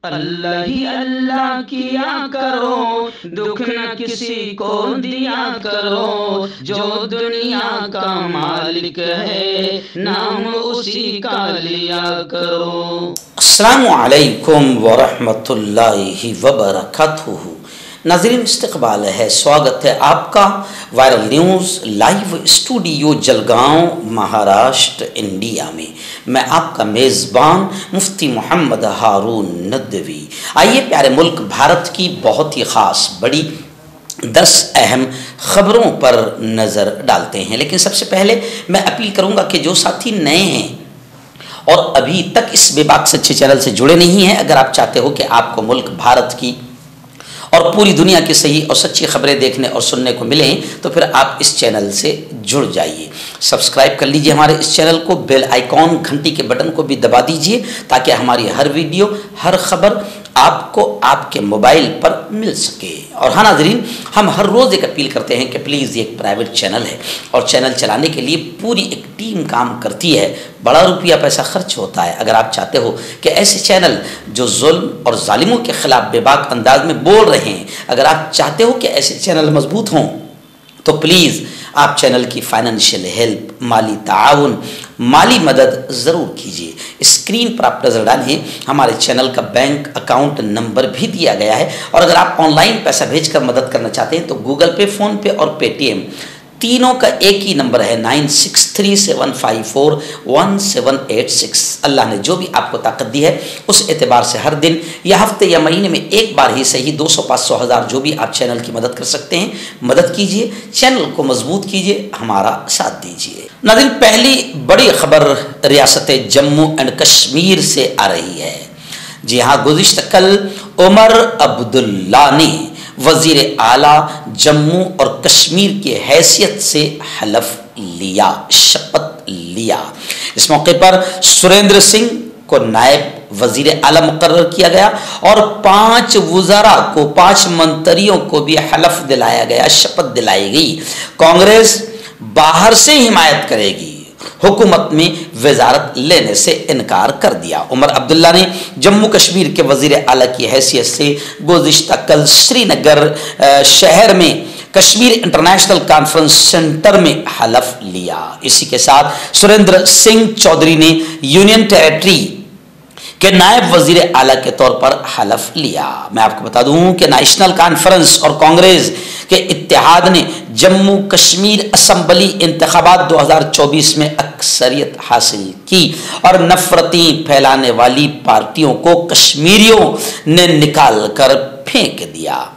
अल्लाह ही अल्लाह किया करो, दुख न किसी को दिया करो, जो दुनिया का मालिक है नाम उसी का लिया करो। अस्सलामु अलैकुम वरहमतुल्लाहि वबरकातुहू। नाज़रीन, इस्तक़बाल है, स्वागत है आपका viral news live studio Jalgaon Maharashtra India में। मैं आपका मेज़बान मुफ्ती मोहम्मद हारून नदवी। आइए प्यारे मुल्क भारत की बहुत ही ख़ास बड़ी 10 अहम ख़बरों पर नज़र डालते हैं। लेकिन सबसे पहले मैं अपील करूँगा कि जो साथी नए हैं और अभी तक इस बेबाक सच्चे चैनल से जुड़े नहीं हैं, अगर आप चाहते हो कि आपको मुल्क भारत की और पूरी दुनिया की सही और सच्ची खबरें देखने और सुनने को मिलें, तो फिर आप इस चैनल से जुड़ जाइए। सब्सक्राइब कर लीजिए हमारे इस चैनल को, बेल आइकॉन घंटी के बटन को भी दबा दीजिए ताकि हमारी हर वीडियो हर खबर आपको आपके मोबाइल पर मिल सके। और हाँ नाज़रीन, हम हर रोज़ एक अपील करते हैं कि प्लीज़ ये एक प्राइवेट चैनल है और चैनल चलाने के लिए पूरी एक टीम काम करती है, बड़ा रुपया पैसा खर्च होता है। अगर आप चाहते हो कि ऐसे चैनल जो जुल्म और जालिमों के ख़िलाफ़ बेबाक अंदाज में बोल रहे हैं, अगर आप चाहते हो कि ऐसे चैनल मजबूत हों, तो प्लीज़ आप चैनल की फाइनेंशियल हेल्प, माली ताउन, माली मदद ज़रूर कीजिए। स्क्रीन पर आप नज़र डालिए, हमारे चैनल का बैंक अकाउंट नंबर भी दिया गया है। और अगर आप ऑनलाइन पैसा भेजकर मदद करना चाहते हैं तो गूगल पे, फ़ोन पे और पेटीएम तीनों का एक ही नंबर है 9637541786। अल्लाह ने जो भी आपको ताकत दी है उस एतबार से हर दिन या हफ्ते या महीने में एक बार ही सही 200, 500, 1000 जो भी आप चैनल की मदद कर सकते हैं, मदद कीजिए, चैनल को मजबूत कीजिए, हमारा साथ दीजिए। नाज़रीन, पहली बड़ी खबर रियासत जम्मू एंड कश्मीर से आ रही है। जी हाँ, गुज़िश्ता कल उमर अब्दुल्ला ने वज़ीर आला जम्मू और कश्मीर की हैसियत से हलफ लिया, शपथ लिया। इस मौके पर सुरेंद्र सिंह को नायब वज़ीर आला मुकर्रर किया गया और 5 वज़रा को, 5 मंत्रियों को भी हलफ दिलाया गया, शपथ दिलाई गई। कांग्रेस बाहर से हिमायत करेगी, हुकूमत में वजारत लेने से इनकार कर दिया। उमर अब्दुल्ला ने जम्मू कश्मीर के वज़ीर आला की हैसियत से गुज़िश्ता कल श्रीनगर शहर में कश्मीर इंटरनेशनल कॉन्फ्रेंस सेंटर में हलफ लिया। इसी के साथ सुरेंद्र सिंह चौधरी ने यूनियन टेरिटरी के नायब वज़ीर आला के तौर पर हलफ लिया। मैं आपको बता दूं कि नेशनल कॉन्फ्रेंस और कांग्रेस के इत्तेहाद ने जम्मू कश्मीर असम्बली इंतखाबात 2024 में अक्सरियत हासिल की और नफरती फैलाने वाली पार्टियों को कश्मीरियों ने निकाल कर फेंक दिया।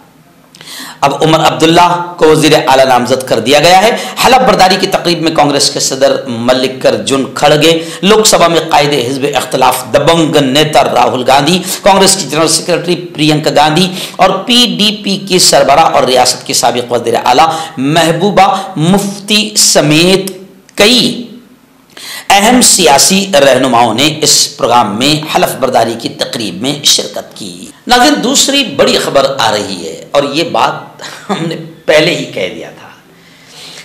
अब उमर अब्दुल्ला को वज़ीर आला नामजद कर दिया गया है। हलफ बर्दारी की तकरीब में कांग्रेस के सदर मल्लिकार्जुन खड़गे, लोकसभा में कायदे हिज़्ब इख्तिलाफ दबंग नेता राहुल गांधी, कांग्रेस की जनरल सेक्रेटरी प्रियंका गांधी और पीडीपी की सरबराह और रियासत की साबिक वज़ीर आला महबूबा मुफ्ती समेत कई अहम सियासी रहनुमाओं ने इस प्रोग्राम में हलफ बर्दारी की तकरीब में शिरकत की। नाज़रीन, दूसरी बड़ी खबर आ रही है और ये बात हमने पहले ही कह दिया था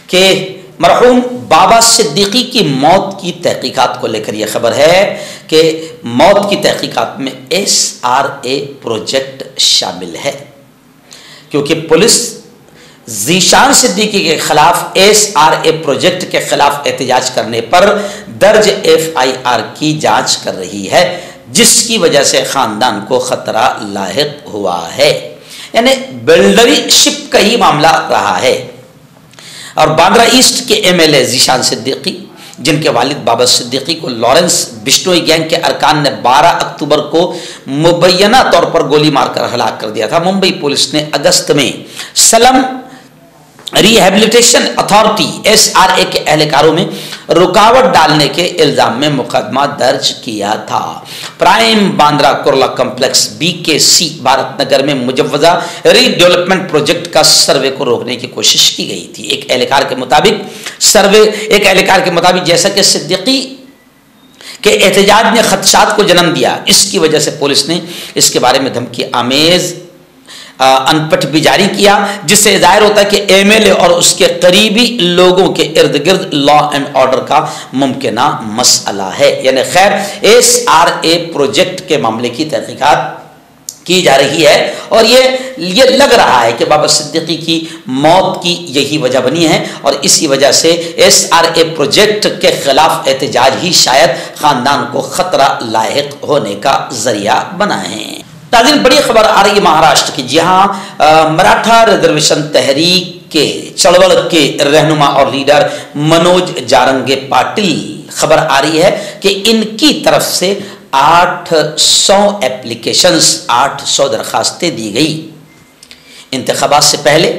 कि मरहूम बाबा सिद्दीकी की मौत की तहकीकात को लेकर यह खबर है कि मौत की तहकीकात में SRA प्रोजेक्ट शामिल है, क्योंकि पुलिस ज़ीशान सिद्दीकी के खिलाफ SRA प्रोजेक्ट के खिलाफ एहतजाज करने पर दर्ज FIR की जांच कर रही है, जिसकी वजह से खानदान को खतरा लाहिक हुआ है। यानी बिल्डरशिप का ही मामला रहा है। और बांद्रा ईस्ट के MLA ज़ीशान सिद्दीकी, जिनके वालिद बाबा सिद्दीकी को लॉरेंस बिश्नोई गैंग के अरकान ने 12 अक्टूबर को मुबैना तौर पर गोली मारकर हलाक कर दिया था, मुंबई पुलिस ने अगस्त में सलम रिहेबिलिटेशन अथॉरिटी SRA के एहलकारों में रुकावट डालने के इल्ज़ाम में मुकदमा दर्ज किया था। Prime Bandra Kurla complex BKC Bharat Nagar में मुजव्वजा रीडेवलपमेंट प्रोजेक्ट का सर्वे को रोकने की कोशिश की गई थी। एक एहलकार के मुताबिक जैसा कि सिद्दीकी के एहतजाज ने खदशात को जन्म दिया, इसकी वजह से पुलिस ने इसके बारे में धमकी आमेज अनपट भी जारी किया, जिससे जाहिर होता है कि MLA और उसके करीबी लोगों के इर्द गिर्द लॉ एंड ऑर्डर का मुमकिना मसला है। यानी खैर SRA प्रोजेक्ट के मामले की तहकीकात की जा रही है। और ये लग रहा है कि बाबा सिद्दीकी की मौत की यही वजह बनी है और इसी वजह से SRA प्रोजेक्ट के खिलाफ एहतजाज ही शायद खानदान को खतरा लाहिक होने का जरिया बना है। नाज़रीन, बड़ी खबर आ रही है महाराष्ट्र की, जहां मराठा रिजर्वेशन तहरीक के चळवळ के रहनुमा और लीडर मनोज जारंगे पाटिल, खबर आ रही है कि इनकी तरफ से 800 एप्लीकेशंस, 800 दरखास्तें दी गई। इंतखाबात से पहले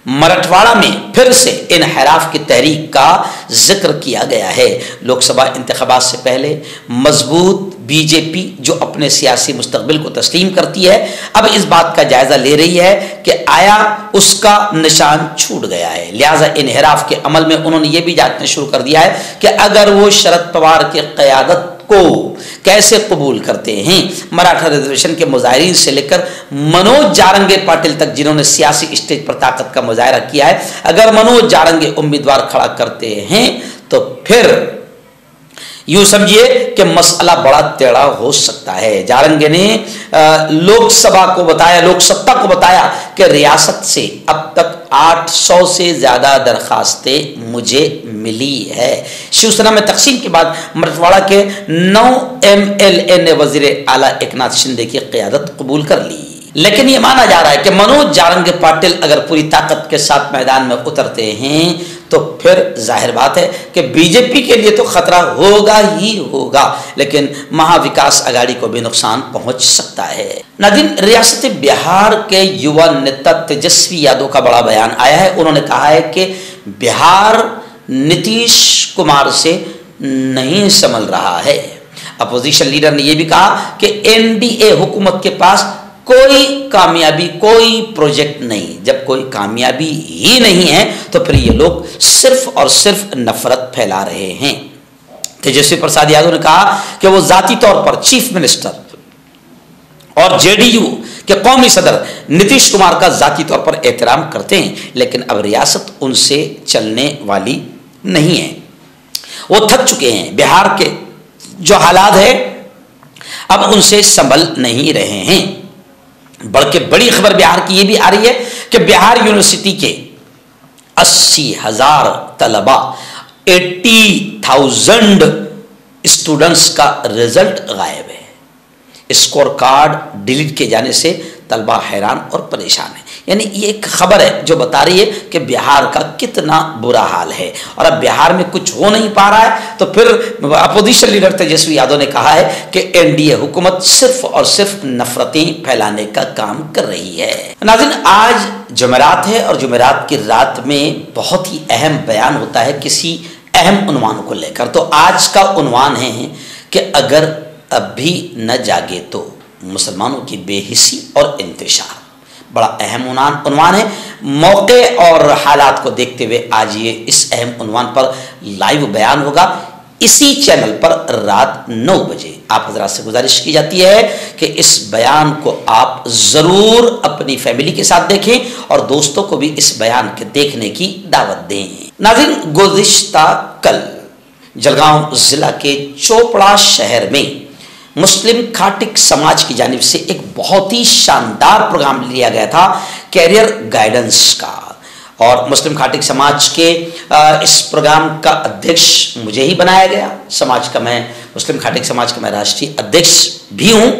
मराठवाड़ा में फिर से इनहराफ की तहरीक का जिक्र किया गया है। लोकसभा इंतखाबात से पहले मजबूत बीजेपी जो अपने सियासी मुस्तकबिल को तस्लीम करती है, अब इस बात का जायजा ले रही है कि आया उसका निशान छूट गया है। लिहाजा इनहराफ के अमल में उन्होंने ये भी जांचना शुरू कर दिया है कि अगर वो शरद पवार की क़यादत को कैसे कबूल करते हैं। मराठा रिजर्वेशन के मुजाहिरीन से लेकर मनोज जारंगे पाटिल तक, जिन्होंने सियासी स्टेज पर ताकत का मुजाहरा किया है, अगर मनोज जारंगे उम्मीदवार खड़ा करते हैं तो फिर यूं समझिए कि मसला बड़ा टेढ़ा हो सकता है। जारंगे ने लोकसभा को बताया, लोकसत्ता को बताया कि रियासत से अब तक 800 से ज्यादा दरखास्तें मुझे मिली है। शिवसेना में तकसीम के बाद मराठवाड़ा के 9 MLA ने वजीर आला एकनाथ शिंदे की क़यादत कबूल कर ली। लेकिन ये माना जा रहा है कि मनोज जारंगे पाटिल अगर पूरी ताकत के साथ मैदान में उतरते हैं तो फिर जाहिर बात है कि बीजेपी के लिए तो खतरा होगा ही होगा, लेकिन महाविकास अघाड़ी को भी नुकसान पहुंच सकता है। नाज़रीन, रियासत बिहार के युवा नेता तेजस्वी यादव का बड़ा बयान आया है। उन्होंने कहा है कि बिहार नीतीश कुमार से नहीं संभल रहा है। अपोजिशन लीडर ने यह भी कहा कि NDA हुकूमत के पास कोई कामयाबी, कोई प्रोजेक्ट नहीं। जब कोई कामयाबी ही नहीं है तो फिर ये लोग सिर्फ और सिर्फ नफरत फैला रहे हैं। तेजस्वी प्रसाद यादव ने कहा कि वो जाती तौर पर चीफ मिनिस्टर और JDU के कौमी सदर नीतीश कुमार का जाती तौर पर एहतराम करते हैं, लेकिन अब रियासत उनसे चलने वाली नहीं है। वो थक चुके हैं। बिहार के जो हालात है अब उनसे संभल नहीं रहे हैं। बल्कि बड़ी खबर बिहार की ये भी आ रही है कि बिहार यूनिवर्सिटी के 80,000 तलबा, 80,000 स्टूडेंट्स का रिजल्ट गायब है। स्कोर कार्ड डिलीट किए जाने से तलबा हैरान और परेशान है। यानी ये एक खबर है जो बता रही है कि बिहार का कितना बुरा हाल है। और अब बिहार में कुछ हो नहीं पा रहा है तो फिर अपोजिशन लीडर तेजस्वी यादव ने कहा है कि NDA हुकूमत सिर्फ और सिर्फ नफरतें फैलाने का काम कर रही है। नाज़रीन, आज जुमेरात है और जुमेरात की रात में बहुत ही अहम बयान होता है किसी अहम उन्वान को लेकर। तो आज का उन्वान है कि अगर अब भी न जागे तो मुसलमानों की बेहिसी और इंतशार। बड़ा अहम उन्वान है। मौके और हालात को देखते हुए आज ये इस अहम उन्वान पर लाइव बयान होगा इसी चैनल पर रात 9 बजे। आप हजरात से गुजारिश की जाती है कि इस बयान को आप ज़रूर अपनी फैमिली के साथ देखें और दोस्तों को भी इस बयान के देखने की दावत दें। नाज़रीन, गुज़िश्ता कल जलगांव ज़िला के चोपड़ा शहर में मुस्लिम खाटिक समाज की जानिब से एक बहुत ही शानदार प्रोग्राम लिया गया था कैरियर गाइडेंस का। और मुस्लिम खाटिक समाज के इस प्रोग्राम का अध्यक्ष मुझे ही बनाया गया। समाज का मैं मुस्लिम खाटिक समाज का मैं राष्ट्रीय अध्यक्ष भी हूँ।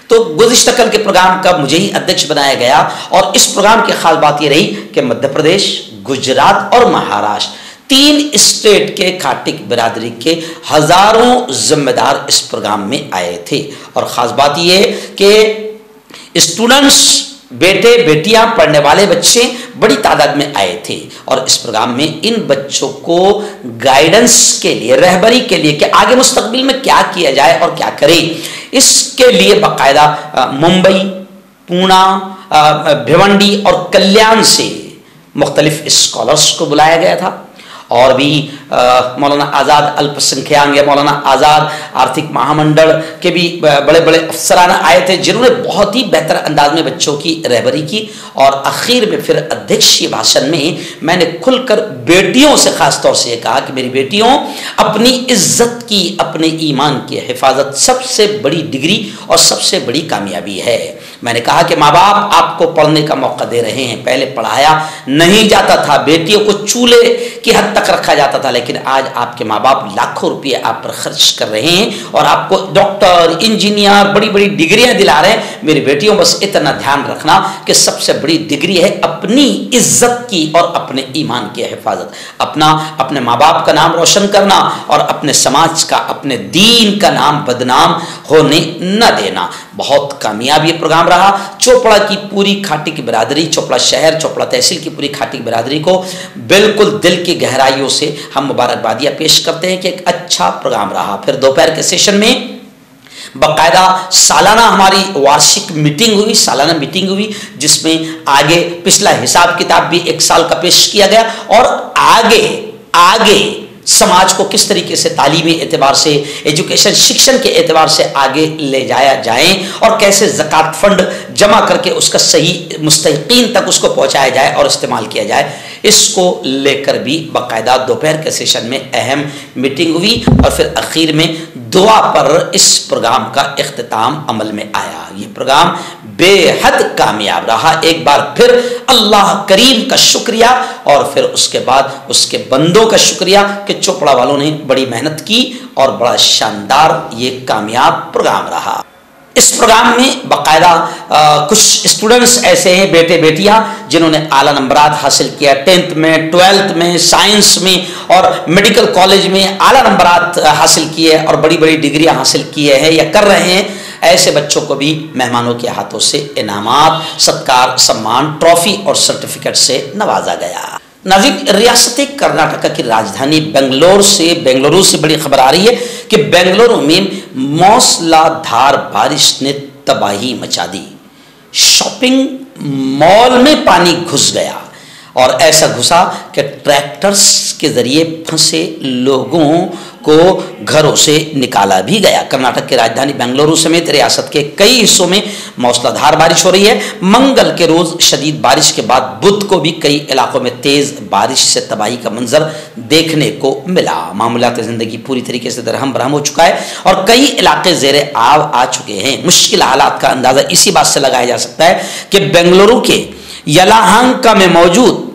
तो गुज़िश्ता कल के प्रोग्राम का मुझे ही अध्यक्ष बनाया गया। और इस प्रोग्राम की खास बात ये रही कि मध्य प्रदेश, गुजरात और महाराष्ट्र 3 स्टेट के खाटिक बिरादरी के हजारों जिम्मेदार इस प्रोग्राम में आए थे। और ख़ास बात यह कि स्टूडेंट्स, बेटे बेटियां, पढ़ने वाले बच्चे बड़ी तादाद में आए थे। और इस प्रोग्राम में इन बच्चों को गाइडेंस के लिए, रहबरी के लिए कि आगे मुस्तकबिल में क्या किया जाए और क्या करें, इसके लिए बाकायदा मुंबई, पूना, भिवंडी और कल्याण से मुख्तलिफ स्कॉलर्स को बुलाया गया था। और भी मौलाना आज़ाद अल्पसंख्याक या मौलाना आज़ाद आर्थिक महामंडल के भी बड़े बड़े अफसरान आए थे, जिन्होंने बहुत ही बेहतर अंदाज में बच्चों की रहबरी की। और आखिर में फिर अध्यक्षीय भाषण में मैंने खुलकर बेटियों से खास तौर से कहा कि मेरी बेटियों, अपनी इज्जत की, अपने ईमान की हिफाजत सबसे बड़ी डिग्री और सबसे बड़ी कामयाबी है। मैंने कहा कि माँ बाप आपको पढ़ने का मौका दे रहे हैं, पहले पढ़ाया नहीं जाता था, बेटियों को चूल्हे की हद तक रखा जाता था, लेकिन आज आपके माँ बाप लाखों रुपये आप पर खर्च कर रहे हैं और आपको डॉक्टर, इंजीनियर, बड़ी बड़ी डिग्रियां दिला रहे हैं। मेरी बेटियों, बस इतना ध्यान रखना कि सबसे बड़ी डिग्री है अपनी इज्जत की और अपने ईमान की हिफाजत, अपने माँ बाप का नाम रोशन करना और अपने समाज का, अपने दीन का नाम बदनाम होने न देना। बहुत कामयाब ये प्रोग्राम रहा। चोपड़ा की पूरी खाटी की बिरादरी, चोपड़ा शहर, चोपड़ा तहसील की पूरी खाटी की बिरादरी को बिल्कुल दिल की गहराइयों से हम मुबारकबादियाँ पेश करते हैं कि एक अच्छा प्रोग्राम रहा। फिर दोपहर के सेशन में बाकायदा सालाना हमारी वार्षिक मीटिंग हुई, सालाना मीटिंग हुई, जिसमें आगे पिछला हिसाब किताब भी एक साल का पेश किया गया और आगे समाज को किस तरीके से तालीमी एतबार से, एजुकेशन, शिक्षण के एतबार से आगे ले जाया जाए और कैसे ज़कात फंड जमा करके उसका सही मुस्तहिकीन तक उसको पहुंचाया जाए और इस्तेमाल किया जाए, इसको लेकर भी बाकायदा दोपहर के सेशन में अहम मीटिंग हुई। और फिर आखिर में दुआ पर इस प्रोग्राम का इख्तिताम अमल में आया। ये प्रोग्राम बेहद कामयाब रहा। एक बार फिर अल्लाह करीम का शुक्रिया और फिर उसके बाद उसके बंदों का शुक्रिया कि चोपड़ा वालों ने बड़ी मेहनत की और बड़ा शानदार ये कामयाब प्रोग्राम रहा। इस प्रोग्राम में बाकायदा कुछ स्टूडेंट्स ऐसे हैं, बेटे बेटियां, जिन्होंने आला नंबरात हासिल किया 10th में, 12th में, साइंस में और मेडिकल कॉलेज में आला नंबरात हासिल किए और बड़ी बड़ी डिग्रियां हासिल किए हैं या कर रहे हैं। ऐसे बच्चों को भी मेहमानों के हाथों से इनामात, सत्कार, सम्मान, ट्रॉफी और सर्टिफिकेट से नवाजा गया। नाज़रीन, रियासत कर्नाटक की राजधानी बेंगलुरु से बड़ी खबर आ रही है कि बेंगलुरु में मूसलाधार बारिश ने तबाही मचा दी। शॉपिंग मॉल में पानी घुस गया और ऐसा घुसा कि ट्रैक्टर्स के जरिए फंसे लोगों को घरों से निकाला भी गया। कर्नाटक की राजधानी बेंगलुरु समेत रियासत के कई हिस्सों में मूसलाधार बारिश हो रही है। मंगल के रोज शदीद बारिश के बाद बुध को भी कई इलाकों में तेज बारिश से तबाही का मंजर देखने को मिला। मामूलात जिंदगी पूरी तरीके से दरहम बरहम हो चुका है और कई इलाके जेरे आव आ चुके हैं। मुश्किल हालात का अंदाजा इसी बात से लगाया जा सकता है कि बेंगलुरु के यलाहंका में मौजूद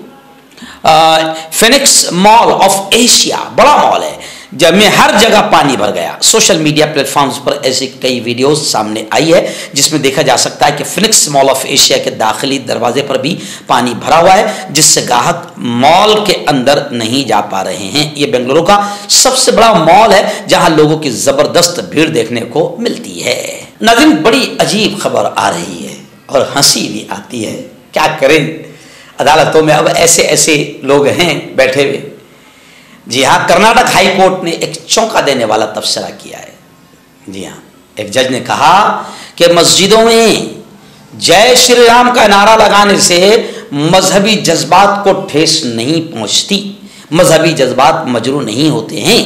फिनिक्स मॉल ऑफ एशिया, बड़ा मॉल है, जब में हर जगह पानी भर गया। सोशल मीडिया प्लेटफॉर्म्स पर ऐसी कई वीडियोस सामने आई है जिसमें देखा जा सकता है कि फिनिक्स मॉल ऑफ एशिया के दाखिली दरवाजे पर भी पानी भरा हुआ है, जिससे ग्राहक मॉल के अंदर नहीं जा पा रहे हैं। ये बेंगलुरु का सबसे बड़ा मॉल है जहां लोगों की जबरदस्त भीड़ देखने को मिलती है। नाज़रीन, बड़ी अजीब खबर आ रही है और हंसी भी आती है। क्या करें, अदालतों में अब ऐसे ऐसे लोग हैं बैठे हुए। जी हाँ, कर्नाटक हाई कोर्ट ने एक चौंका देने वाला तबसरा किया है। जी हाँ, एक जज ने कहा कि मस्जिदों में जय श्री राम का नारा लगाने से मजहबी जज्बात को ठेस नहीं पहुंचती, मजहबी जज्बात मजरू नहीं होते हैं।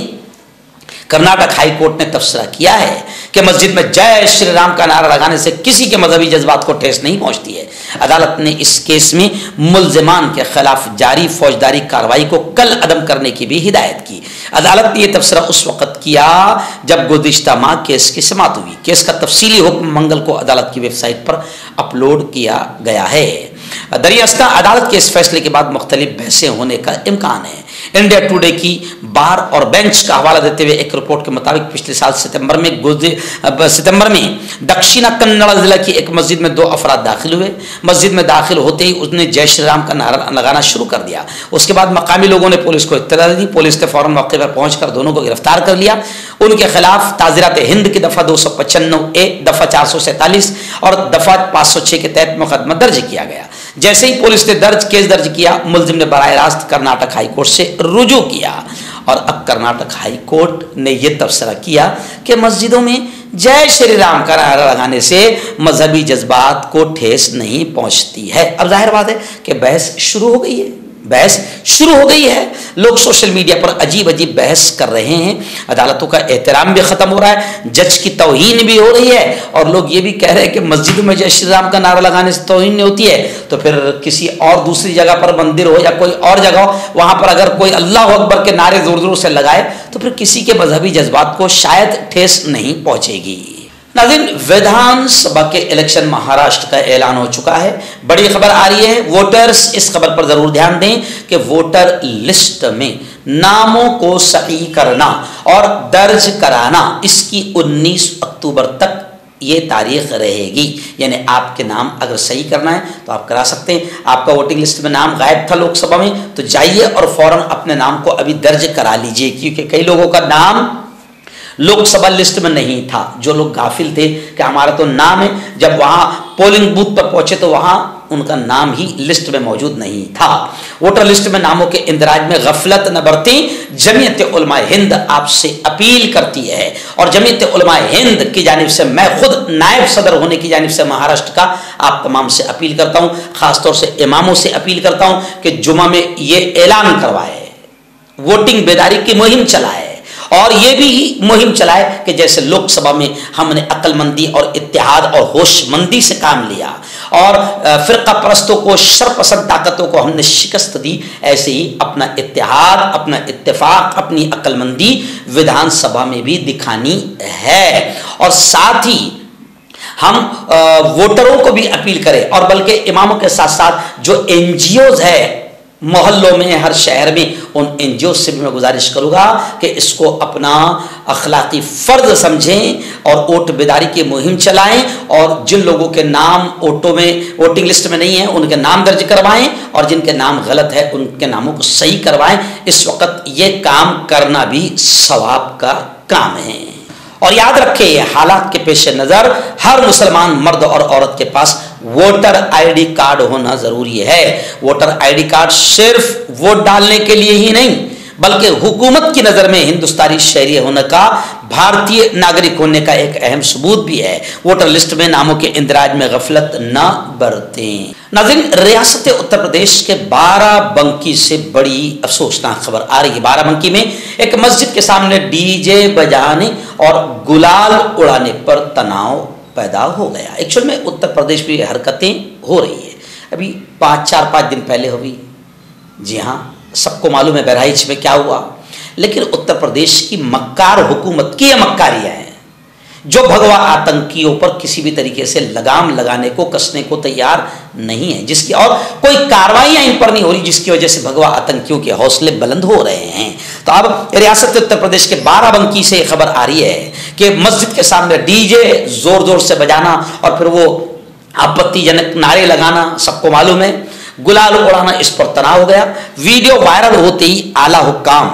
कर्नाटक हाई कोर्ट ने तबसरा किया है कि मस्जिद में जय श्री राम का नारा लगाने से किसी के मजहबी जज्बात को ठेस नहीं पहुंचती है। अदालत ने इस केस में मुल्जिमान के खिलाफ जारी फौजदारी कार्रवाई को कल अदम करने की भी हिदायत की। अदालत ने यह तबसरा उस वक्त किया जब गुज़िश्ता माह केस की समाअत हुई। केस का तफसीली हुक्म मंगल को अदालत की वेबसाइट पर अपलोड किया गया है। दरियास्ता अदालत के इस फैसले के बाद मुख्तलिफ बहसें होने का इम्कान है। इंडिया टुडे की बार और बेंच का हवाला देते हुए एक रिपोर्ट के मुताबिक पिछले साल सितंबर में दक्षिण कन्नड़ जिला की एक मस्जिद में 2 अफराद दाखिल हुए। मस्जिद में दाखिल होते ही उसने जय श्री राम का नारा लगाना शुरू कर दिया। उसके बाद मकामी लोगों ने पुलिस को इत्तला दी। पुलिस ने फौरन मौके पर पहुंचकर दोनों को गिरफ्तार कर लिया। उनके खिलाफ ताज़ीरात हिंद की दफ़ा 295A, दफ़ा 447 और दफ़ा 506 के तहत मुकदमा दर्ज किया गया। जैसे ही पुलिस ने केस दर्ज किया, मुलजिम ने बराह रास्त कर्नाटक हाई कोर्ट से रुजू किया और अब कर्नाटक हाई कोर्ट ने यह तबसरा किया कि मस्जिदों में जय श्री राम का नारा लगाने से मजहबी जज्बात को ठेस नहीं पहुंचती है। अब जाहिर बात है कि बहस शुरू हो गई है। बहस शुरू हो गई है। लोग सोशल मीडिया पर अजीब अजीब बहस कर रहे हैं, अदालतों का एहतराम भी ख़त्म हो रहा है, जज की तौहीन भी हो रही है, और लोग ये भी कह रहे हैं कि मस्जिदों में जय श्री राम का नारा लगाने से तौहीन नहीं होती है, तो फिर किसी और दूसरी जगह पर मंदिर हो या कोई और जगह हो, वहाँ पर अगर कोई अल्लाह अकबर के नारे ज़ोर ज़ोर से लगाए तो फिर किसी के मजहबी जज्बात को शायद ठेस नहीं पहुँचेगी। नाज़रीन, विधानसभा के इलेक्शन महाराष्ट्र का ऐलान हो चुका है। बड़ी खबर आ रही है, वोटर्स इस खबर पर जरूर ध्यान दें कि वोटर लिस्ट में नामों को सही करना और दर्ज कराना, इसकी 19 अक्टूबर तक ये तारीख रहेगी। यानी आपके नाम अगर सही करना है तो आप करा सकते हैं। आपका वोटिंग लिस्ट में नाम गायब था लोकसभा में, तो जाइए और फौरन अपने नाम को अभी दर्ज करा लीजिए, क्योंकि कई लोगों का नाम लोकसभा लिस्ट में नहीं था। जो लोग गाफिल थे कि हमारा तो नाम है, जब वहां पोलिंग बूथ पर पहुंचे तो वहां उनका नाम ही लिस्ट में मौजूद नहीं था। वोटर लिस्ट में नामों के इंदराज में गफलत न बरतें, जमीयत उलमा हिंद आपसे अपील करती है। और जमीयत उलमा हिंद की जानिब से, मैं खुद नायब सदर होने की जानिब से महाराष्ट्र का, आप तमाम से अपील करता हूँ, खासतौर से इमामों से अपील करता हूँ कि जुमा में ये ऐलान करवाए, वोटिंग बेदारी की मुहिम चलाए, और ये भी मुहिम चलाए कि जैसे लोकसभा में हमने अक्लमंदी और इत्तेहाद और होशमंदी से काम लिया और फिरका परस्तों को, शरपसंद ताकतों को हमने शिकस्त दी, ऐसे ही अपना इत्तेहाद, अपना इत्तेफाक, अपनी अक्लमंदी विधानसभा में भी दिखानी है। और साथ ही हम वोटरों को भी अपील करें, और बल्कि इमामों के साथ साथ जो NGOs है मोहल्लों में, हर शहर में, उन NGOs से भी मैं गुजारिश करूँगा कि इसको अपना अखलाकी फ़र्ज समझें और वोट बेदारी की मुहिम चलाएं, और जिन लोगों के नाम वोटों में, वोटिंग लिस्ट में नहीं है, उनके नाम दर्ज करवाएं, और जिनके नाम गलत है उनके नामों को सही करवाएं। इस वक्त ये काम करना भी सवाब का काम है। और याद रखें, हालात के पेश नज़र हर मुसलमान मर्द और औरत के पास वोटर ID कार्ड होना ज़रूरी है। वोटर ID कार्ड सिर्फ वोट डालने के लिए ही नहीं, बल्कि हुकूमत की नज़र में हिंदुस्तानी शहरी होने का, भारतीय नागरिक होने का एक अहम सबूत भी है। वोटर लिस्ट में नामों के इंदराज में गफलत न बरतें। नाज़रीन, रियासत उत्तर प्रदेश के बाराबंकी से बड़ी अफसोसनाक खबर आ रही है। बाराबंकी में एक मस्जिद के सामने DJ बजाने और गुलाल उड़ाने पर तनाव पैदा हो गया। एक्चुअल में उत्तर प्रदेश में हरकतें हो रही है, अभी 4-5 दिन पहले हुई। जी हाँ, सबको मालूम है बहराइच में क्या हुआ, लेकिन उत्तर प्रदेश की मक्कार हुकूमत की ये मक्कारियाँ हैं जो भगवा आतंकियों पर किसी भी तरीके से लगाम लगाने को, कसने को तैयार नहीं है, जिसकी और कोई कार्रवाइयाँ इन पर नहीं हो रही, जिसकी वजह से भगवा आतंकियों के हौसले बुलंद हो रहे हैं। तो अब रियासत उत्तर प्रदेश के बाराबंकी से खबर आ रही है कि मस्जिद के सामने DJ जोर जोर से बजाना और फिर वो आपत्तिजनक नारे लगाना, सबको मालूम है, गुलाल उड़ाना, इस पर तनाव हो गया। वीडियो वायरल होते ही आला हुक्काम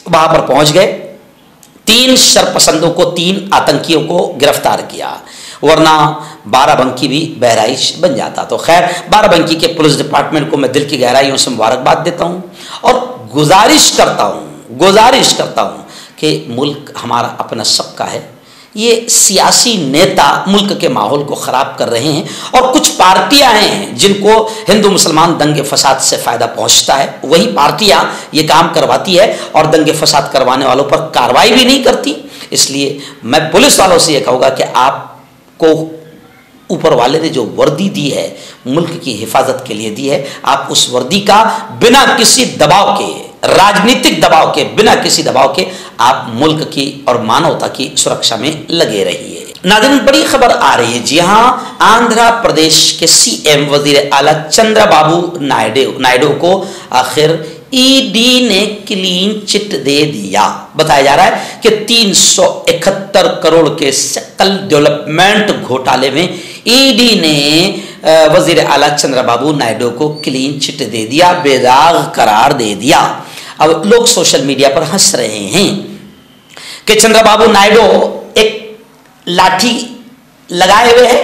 वहां पर पहुंच गए, 3 शरपसंदों को, 3 आतंकियों को गिरफ्तार किया, वरना बाराबंकी भी बहराइच बन जाता। तो खैर, बाराबंकी के पुलिस डिपार्टमेंट को मैं दिल की गहराइयों से मुबारकबाद देता हूँ और गुजारिश करता हूँ कि मुल्क हमारा अपना सबका है। ये सियासी नेता मुल्क के माहौल को ख़राब कर रहे हैं, और कुछ पार्टियां हैं जिनको हिंदू मुसलमान दंगे फसाद से फ़ायदा पहुंचता है, वही पार्टियां ये काम करवाती है और दंगे फसाद करवाने वालों पर कार्रवाई भी नहीं करती। इसलिए मैं पुलिस वालों से ये कहूँगा कि आपको ऊपर वाले ने जो वर्दी दी है, मुल्क की हिफाजत के लिए दी है, आप उस वर्दी का बिना किसी दबाव के, राजनीतिक दबाव के, बिना किसी दबाव के आप मुल्क की और मानवता की सुरक्षा में लगे रहिए। नाज़रीन, बड़ी खबर आ रही है। जी हाँ, आंध्र प्रदेश के CM वजीर आला चंद्रबाबू नायडू को आखिर ED ने क्लीन चिट दे दिया। बताया जा रहा है कि 371 करोड़ के सकल डेवलपमेंट घोटाले में ED ने वजीर आला चंद्रबाबू नायडू को क्लीन चिट दे दिया, बेदाग करार दे दिया। अब लोग सोशल मीडिया पर हंस रहे हैं कि चंद्रबाबू नायडू एक लाठी लगाए हुए हैं,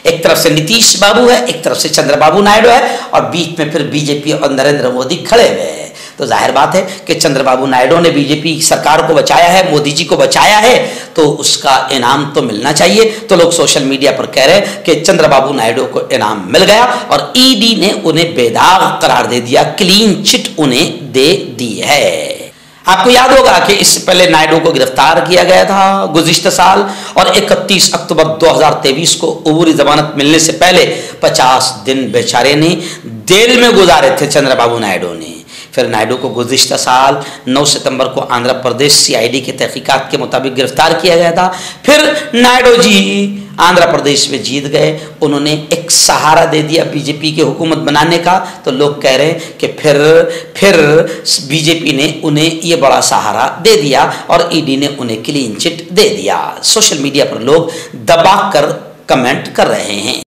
एक तरफ से नीतीश बाबू है, एक तरफ से चंद्रबाबू नायडू है, और बीच में फिर BJP और नरेंद्र मोदी खड़े हुए हैं। तो जाहिर बात है कि चंद्रबाबू नायडू ने बीजेपी सरकार को बचाया है, मोदी जी को बचाया है, तो उसका इनाम तो मिलना चाहिए। तो लोग सोशल मीडिया पर कह रहे हैं कि चंद्रबाबू नायडू को इनाम मिल गया और ईडी ने उन्हें बेदाग करार दे दिया, क्लीन चिट उन्हें दे दी है। आपको याद होगा कि इससे पहले नायडू को गिरफ्तार किया गया था गुज़िश्ता साल, और 31 अक्टूबर 2023 को उबूरी जमानत मिलने से पहले 50 दिन बेचारे ने जेल में गुजारे थे चंद्रबाबू नायडू ने। फिर नायडू को गुज़िश्ता साल 9 सितंबर को आंध्र प्रदेश सीआईडी के तहकीकात के मुताबिक गिरफ्तार किया गया था। फिर नायडू जी आंध्र प्रदेश में जीत गए, उन्होंने एक सहारा दे दिया बीजेपी की हुकूमत बनाने का। तो लोग कह रहे हैं कि फिर बीजेपी ने उन्हें ये बड़ा सहारा दे दिया और ईडी ने उन्हें क्लीन चिट दे दिया। सोशल मीडिया पर लोग दबा कर कमेंट कर रहे हैं।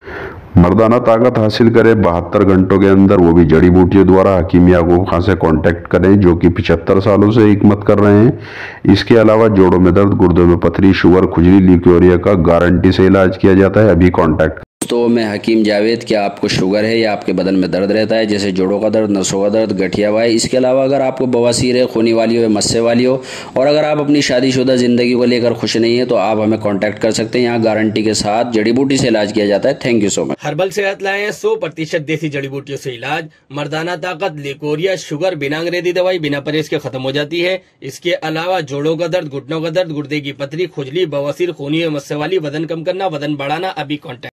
मर्दाना ताकत हासिल करें 72 घंटों के अंदर, वो भी जड़ी बूटियों द्वारा। हकीम याकूब खान से कांटेक्ट करें जो कि 75 सालों से हिकमत कर रहे हैं। इसके अलावा जोड़ों में दर्द, गुर्दों में पथरी, शुगर, खुजली, ल्यूकेरिया का गारंटी से इलाज किया जाता है। अभी कांटेक्ट। तो मैं हकीम जावेद, क्या आपको शुगर है या आपके बदन में दर्द रहता है, जैसे जोड़ों का दर्द, नसों का दर्द, गठिया वाई? इसके अलावा अगर आपको बवासीर है, खूनी वाली हो या मस्से वाली हो, और अगर आप अपनी शादीशुदा ज़िंदगी को लेकर खुश नहीं है, तो आप हमें कांटेक्ट कर सकते हैं। यहाँ गारंटी के साथ जड़ी बूटी से इलाज किया जाता है। Thank you so much. Herbal सेहत लाए हैं 100% देसी जड़ी बूटियों से इलाज। मर्दाना ताकत, लिकोरिया, शुगर बिना अंग्रेजी दवाई, बिना परहेज के खत्म हो जाती है। इसके अलावा जोड़ों का दर्द, घुटनों का दर्द, गुर्दे की पथरी, खुजली, बवासीर, खूनी मस्से वाली, वजन कम करना, वजन बढ़ाना। अभी कांटेक्ट।